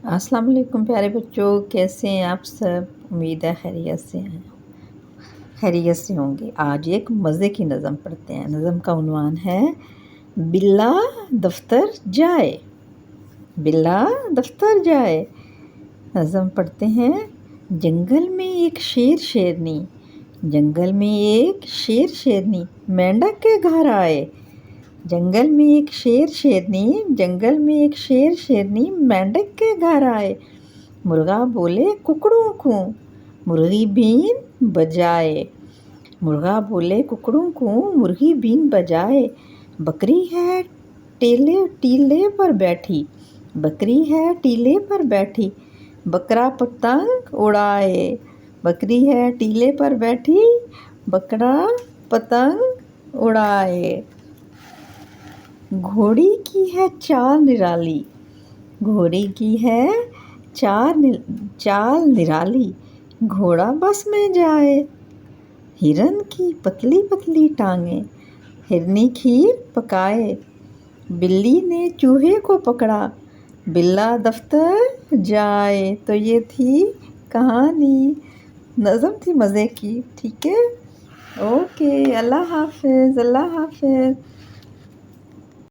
السلام علیکم پیارے بچوں، کیسے ہیں آپ سب؟ امید ہے خیریت سے ہیں، خیریت سے ہوں گے۔ آج ایک مزے کی نظم پڑھتے ہیں۔ نظم کا عنوان ہے بلا دفتر جائے۔ بلا دفتر جائے۔ نظم پڑھتے ہیں۔ جنگل میں ایک شیر شیرنی، جنگل میں ایک شیر شیرنی مینڈک کے گھر آئے۔ جنگل میں ایک شیر شیرنی، جنگل میں ایک شیر شیرنی مینڈک کے گھر آئے۔ مرغا بولے ککڑوں کو، مرغی بین بجائے۔ مرغا بولے ککڑوں کو، مرغی بین بجائے۔ بکری ہے ٹیلے پر بیٹھی، بکری ہے ٹیلے پر بیٹھی بکرا پتنگ اڑائے۔ بکری ہے ٹیلے پر بیٹھی، بکرا پتنگ اڑائے۔ گھوڑی کی ہے چال نرالی، گھوڑی کی ہے چال نرالی گھوڑا بس میں جائے۔ ہرن کی پتلی پتلی ٹانگیں، ہرنی کھیر پکائے۔ بلی نے چوہے کو پکڑا، بلا دفتر جائے۔ تو یہ تھی کہانی، نظم تھی مزے کی، ٹھیک ہے؟ اوکے، اللہ حافظ، اللہ حافظ۔